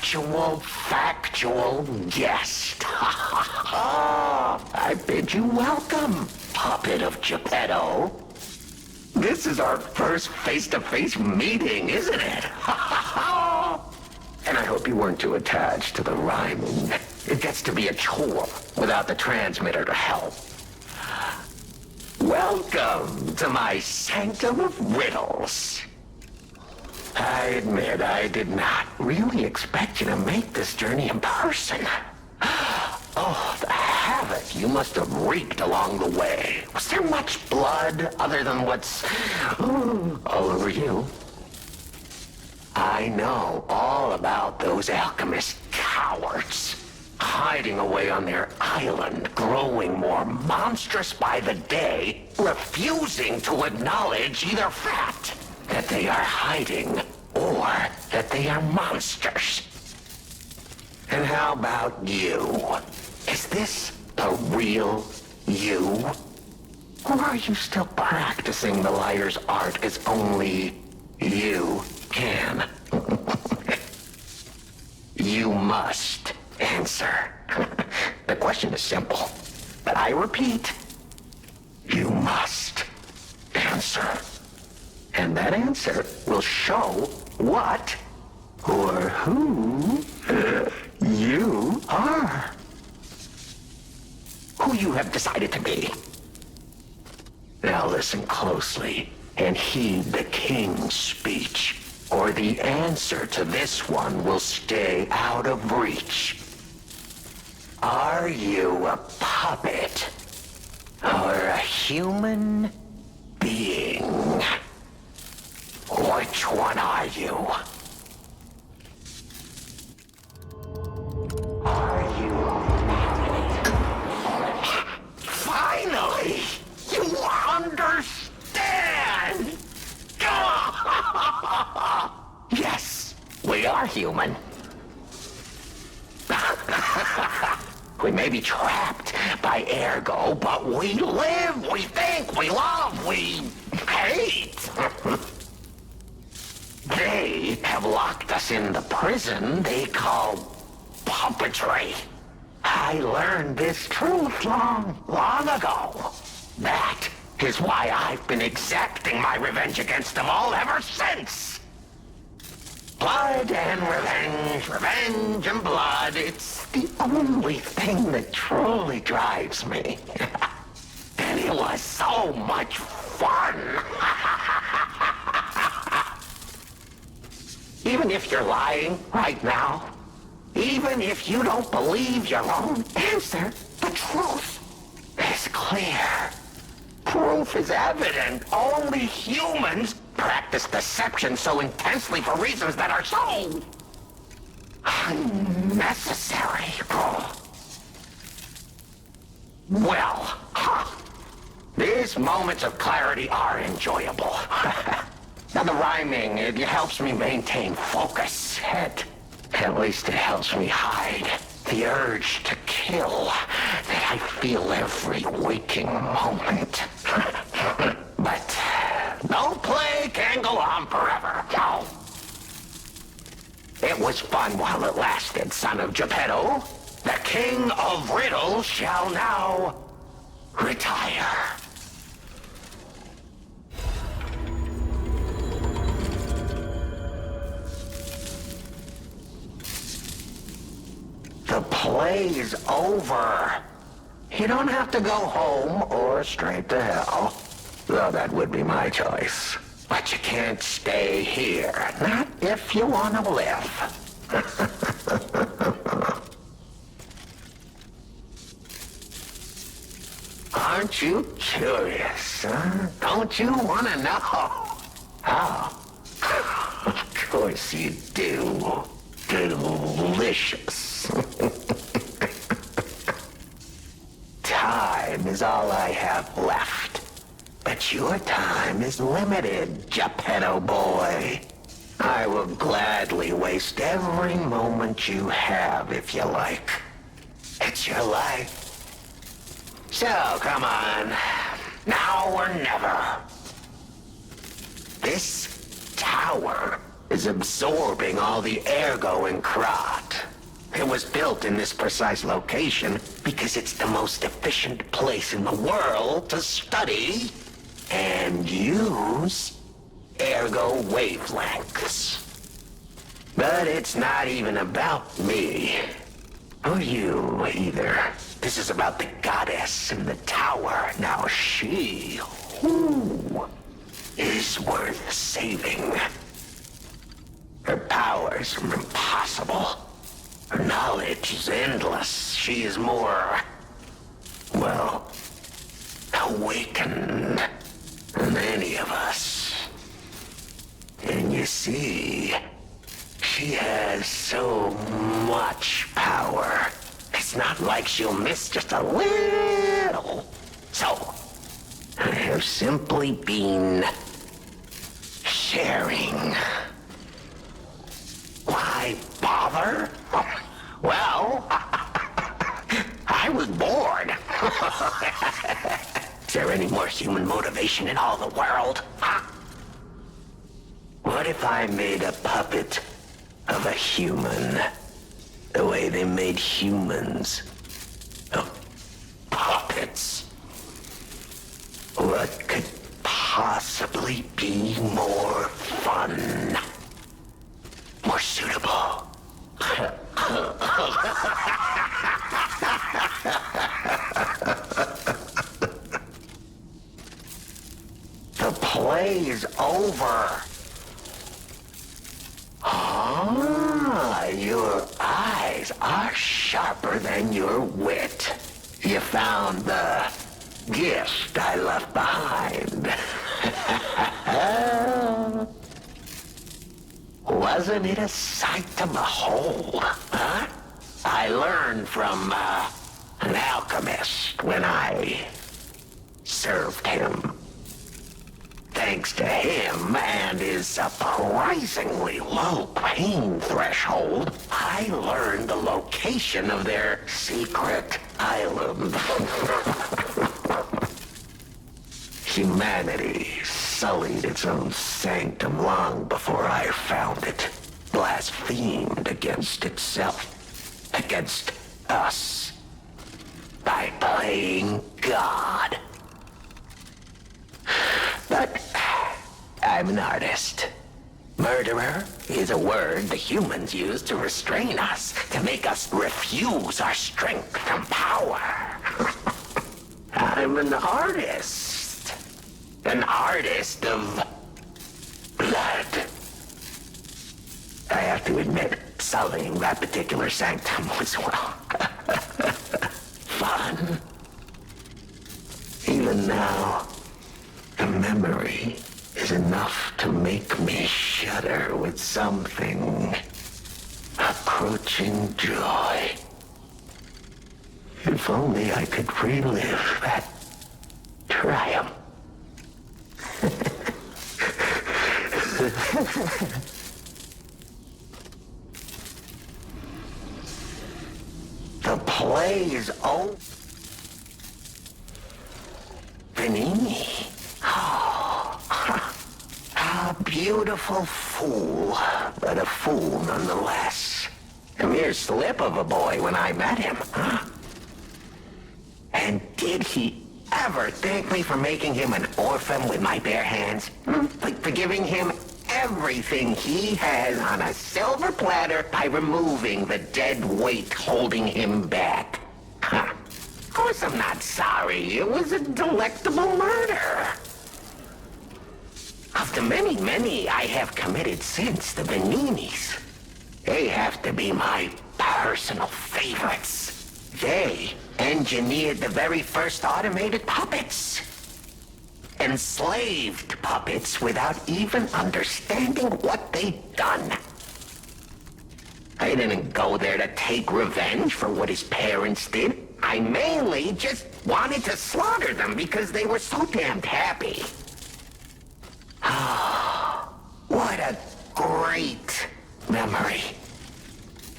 actual, factual guest. I bid you welcome, puppet of Geppetto. This is our first face-to-face meeting, isn't it? And I hope you weren't too attached to the rhyming. It gets to be a chore without the transmitter to help. Welcome to my sanctum of riddles. I admit I did not really expect you to make this journey in person. Oh, the havoc you must have wreaked along the way. Was there much blood other than what's all over you? I know all about those alchemist cowards, hiding away on their island, growing more monstrous by the day, refusing to acknowledge either fact that they are hiding or that they are monsters. And how about you? Is this the real you? Or are you still practicing the liar's art as only you can? You must answer. The question is simple, but I repeat, you must answer. And that answer will show what or who you are. Who you have decided to be. Now listen closely and heed the king's speech, or the answer to this one will stay out of reach. Are you a puppet or a human being? Which one are you? Are you a puppet? Finally! You understand! Yes, we are human. We may be trapped by ergo, but we live, we think, we love, we hate. They have locked us in the prison they call puppetry. I learned this truth long ago. That is why I've been exacting my revenge against them all ever since. Blood and revenge, revenge and blood, it's the only thing that truly drives me. And it was so much fun. Even if you're lying right now, even if you don't believe your own answer, the truth is clear. Proof is evident. Only humans practice deception so intensely for reasons that are so unnecessary. Well, these moments of clarity are enjoyable. Now the rhyming, it helps me maintain focus. At least it helps me hide the urge to kill that I feel every waking moment. But no play can go on forever. No. It was fun while it lasted, son of Geppetto. The king of riddles shall now retire. The play's over. You don't have to go home or straight to hell. Though that would be my choice. But you can't stay here. Not if you want to live. Aren't you curious, huh? Don't you want to know? Oh. Of course you do. Delicious. Time is all I have left. But your time is limited, Geppetto boy. I will gladly waste every moment you have if you like. It's your life. So, come on. Now or never. This tower is absorbing all the ergo in Krat. It was built in this precise location because it's the most efficient place in the world to study and use ergo wavelengths. But it's not even about me. Or you, either. This is about the goddess in the tower. Now she, is worth saving. Her powers are impossible. Her knowledge is endless. She is more, well, awakened than any of us. And you see, she has so much power. It's not like she'll miss just a little. So, I have simply been sharing. Why bother? Well, I was bored. Is there any more human motivation in all the world? What if I made a puppet of a human, the way they made humans of puppets? What could possibly be more fun? More suitable? The play is over. Ah, your eyes are sharper than your wit. You found the gift I left behind. Wasn't it a sight to behold, huh? I learned from an alchemist when I served him. Thanks to him and his surprisingly low pain threshold, I learned the location of their secret island. Humanity sullied its own sanctum long before I found it, blasphemed against itself, against us, by playing God. But I'm an artist. Murderer is a word the humans use to restrain us, to make us refuse our strength and power. I'm an artist. An artist of blood. I have to admit, sullying that particular sanctum was, well, fun. Even now, the memory is enough to make me shudder with something approaching joy. If only I could relive that triumph. The play is over. Panini. Oh, a beautiful fool, but a fool nonetheless. A mere slip of a boy when I met him, huh? And did he ever thank me for making him an orphan with my bare hands? For giving him everything he has on a silver platter by removing the dead weight holding him back. Huh. Of course I'm not sorry. It was a delectable murder. Of the many I have committed since, the Beninis, they have to be my personal favorites. They engineered the very first automated puppets. Enslaved puppets without even understanding what they'd done. I didn't go there to take revenge for what his parents did. I mainly just wanted to slaughter them because they were so damned happy. Oh, what a great memory.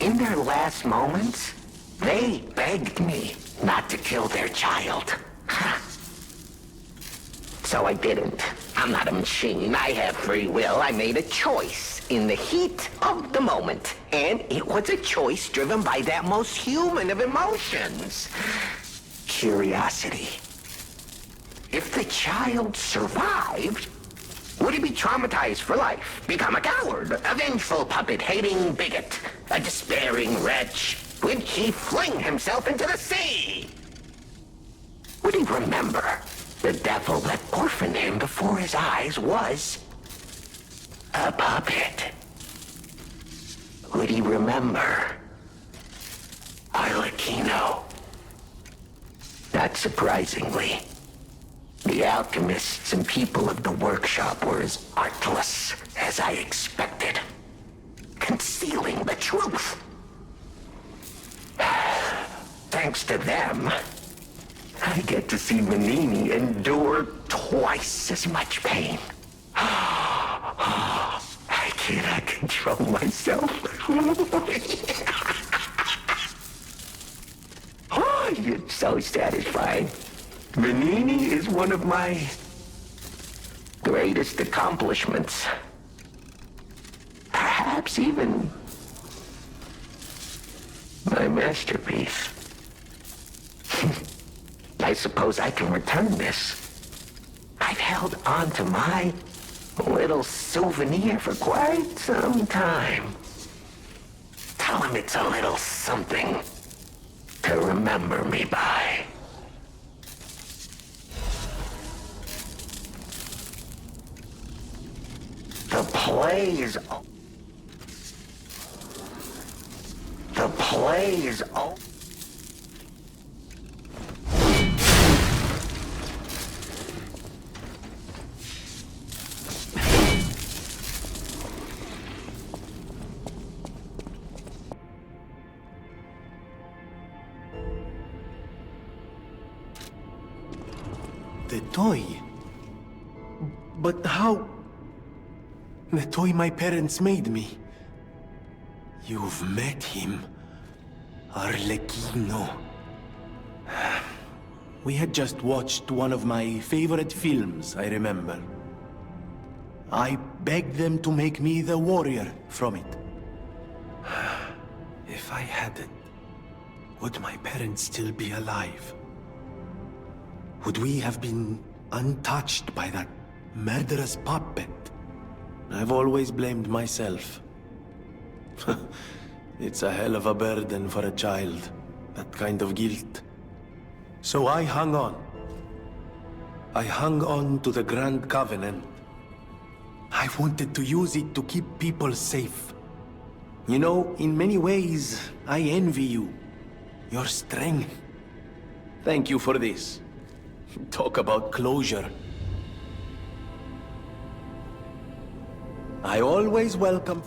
In their last moments, they begged me not to kill their child. So I didn't. I'm not a machine. I have free will. I made a choice in the heat of the moment. And it was a choice driven by that most human of emotions. Curiosity. If the child survived, would he be traumatized for life? Become a coward, a vengeful puppet-hating bigot, a despairing wretch? Would he fling himself into the sea? Would he remember the devil that orphaned him before his eyes was a puppet? Would he remember Arlecchino? Not surprisingly, the alchemists and people of the workshop were as artless as I expected, concealing the truth. Thanks to them, I get to see Manini endure twice as much pain. I cannot control myself. Oh, it's so satisfying. Manini is one of my greatest accomplishments. Perhaps even my masterpiece. I suppose I can return this. I've held on to my little souvenir for quite some time. Tell him it's a little something to remember me by. The play is The toy? But how? The toy my parents made me. You've met him. Arlecchino. We had just watched one of my favorite films, I remember. I begged them to make me the warrior from it. If I hadn't, would my parents still be alive? Would we have been untouched by that murderous puppet? I've always blamed myself. It's a hell of a burden for a child, that kind of guilt. So I hung on. I hung on to the Grand Covenant. I wanted to use it to keep people safe. You know, in many ways, I envy you. Your strength. Thank you for this. Talk about closure. I always welcome...